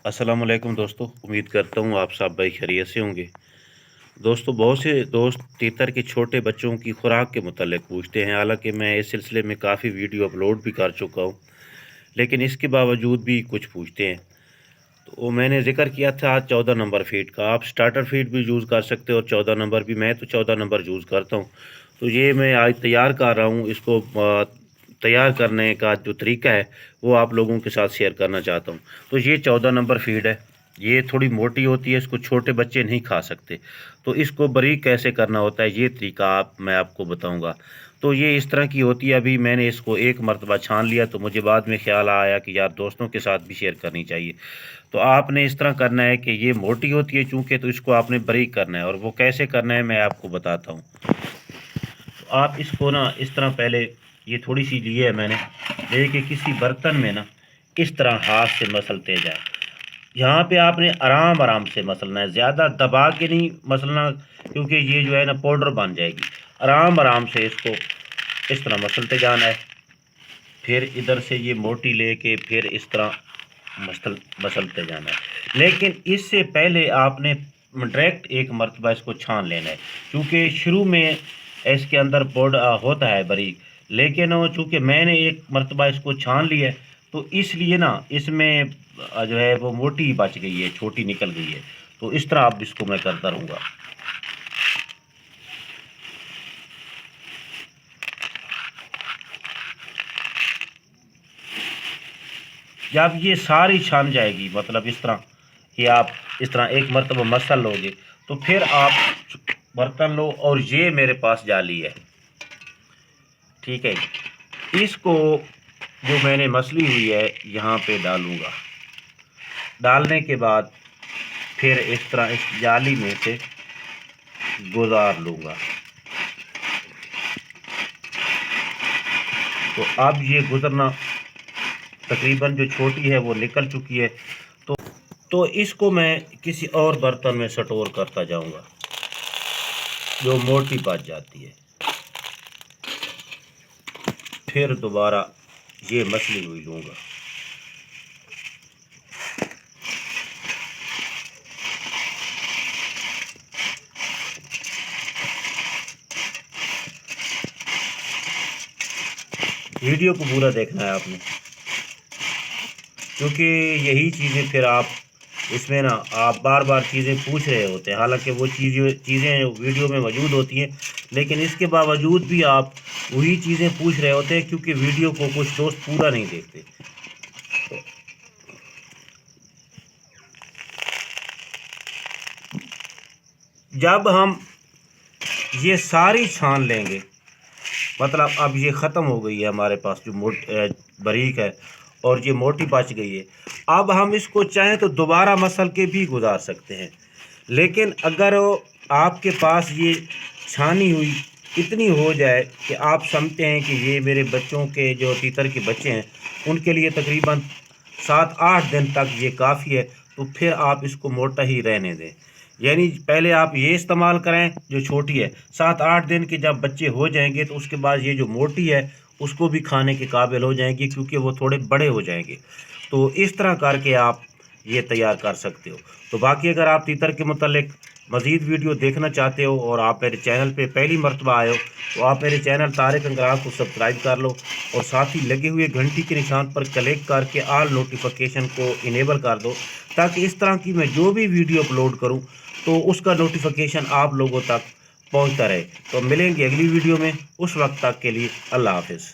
अस्सलाम वालेकुम दोस्तों, उम्मीद करता हूँ आप सब भाई खैरियत से होंगे। दोस्तों, बहुत से दोस्त तीतर के छोटे बच्चों की खुराक के मुतालिक पूछते हैं। हालांकि मैं इस सिलसिले में काफ़ी वीडियो अपलोड भी कर चुका हूँ, लेकिन इसके बावजूद भी कुछ पूछते हैं। तो मैंने जिक्र किया था आज 14 नंबर फीड का। आप स्टार्टर फीड भी यूज़ कर सकते हो और 14 नंबर भी। मैं तो 14 नंबर यूज़ करता हूँ। तो ये मैं आज तैयार कर रहा हूँ। इसको तैयार करने का जो तरीका है वो आप लोगों के साथ शेयर करना चाहता हूँ। तो ये 14 नंबर फीड है। ये थोड़ी मोटी होती है, इसको छोटे बच्चे नहीं खा सकते। तो इसको बारीक कैसे करना होता है ये तरीका मैं आपको बताऊंगा। तो ये इस तरह की होती है। अभी मैंने इसको एक मरतबा छान लिया, तो मुझे बाद में ख्याल आया कि यार दोस्तों के साथ भी शेयर करनी चाहिए। तो आपने इस तरह करना है कि ये मोटी होती है चूँकि, तो इसको आपने बारीक करना है। और वो कैसे करना है मैं आपको बताता हूँ। तो आप इसको ना इस तरह पहले, ये थोड़ी सी ली है मैंने, लेके किसी बर्तन में ना इस तरह हाथ से मसलते जाए। यहाँ पे आपने आराम आराम से मसलना है, ज़्यादा दबा के नहीं मसलना, क्योंकि ये जो है ना पाउडर बन जाएगी। आराम आराम से इसको इस तरह मसलते जाना है। फिर इधर से ये मोटी लेके फिर इस तरह मसलते जाना है। लेकिन इससे पहले आपने डायरेक्ट एक मरतबा इसको छान लेना है, क्योंकि शुरू में इसके अंदर पाउडर होता है बारीक। लेकिन वो चूँकि मैंने एक मरतबा इसको छान लिया है, तो इसलिए ना इसमें जो है वो मोटी बच गई है, छोटी निकल गई है। तो इस तरह आप इसको मैं करता रहूँगा। जब ये सारी छान जाएगी, मतलब इस तरह कि आप इस तरह एक मरतबा मसल लोगे, तो फिर आप बर्तन लो और ये मेरे पास जाली है, ठीक है। इसको जो मैंने मसली हुई है यहाँ पे डालूँगा। डालने के बाद फिर इस तरह इस जाली में से गुजार लूँगा। तो अब ये गुजरना तकरीबन जो छोटी है वो निकल चुकी है। तो इसको मैं किसी और बर्तन में स्टोर करता जाऊँगा जो मोटी बच जाती है। फिर दोबारा ये मछली हुई लूँगा। वीडियो को पूरा देखना है आपने, क्योंकि यही चीज़ें फिर आप इसमें ना आप बार बार चीज़ें पूछ रहे होते हैं। हालांकि वो चीज़ें वीडियो में मौजूद होती हैं, लेकिन इसके बावजूद भी आप वही चीज़ें पूछ रहे होते हैं, क्योंकि वीडियो को कुछ दोस्त पूरा नहीं देखते। जब हम ये सारी छान लेंगे, मतलब अब ये ख़त्म हो गई है हमारे पास जो बारीक है और ये मोटी बच गई है। अब हम इसको चाहें तो दोबारा मसल के भी गुजार सकते हैं। लेकिन अगर आपके पास ये छानी हुई इतनी हो जाए कि आप समझते हैं कि ये मेरे बच्चों के जो तीतर के बच्चे हैं उनके लिए तकरीबन 7-8 दिन तक ये काफ़ी है, तो फिर आप इसको मोटा ही रहने दें। यानी पहले आप ये इस्तेमाल करें जो छोटी है। 7-8 दिन के जब बच्चे हो जाएंगे तो उसके बाद ये जो मोटी है उसको भी खाने के काबिल हो जाएंगे, क्योंकि वो थोड़े बड़े हो जाएंगे। तो इस तरह करके आप ये तैयार कर सकते हो। तो बाकी अगर आप तीतर के मुतालिक मज़ीद वीडियो देखना चाहते हो और आप मेरे चैनल पे पहली मरतबा आए हो, तो आप मेरे चैनल तारिक अंगराग को सब्सक्राइब कर लो और साथ ही लगे हुए घंटी के निशान पर क्लिक करके ऑल नोटिफिकेशन को इनेबल कर दो, ताकि इस तरह की मैं जो भी वीडियो अपलोड करूं तो उसका नोटिफिकेशन आप लोगों तक पहुंचता रहे। तो मिलेंगे अगली वीडियो में, उस वक्त तक के लिए अल्लाह हाफिज़।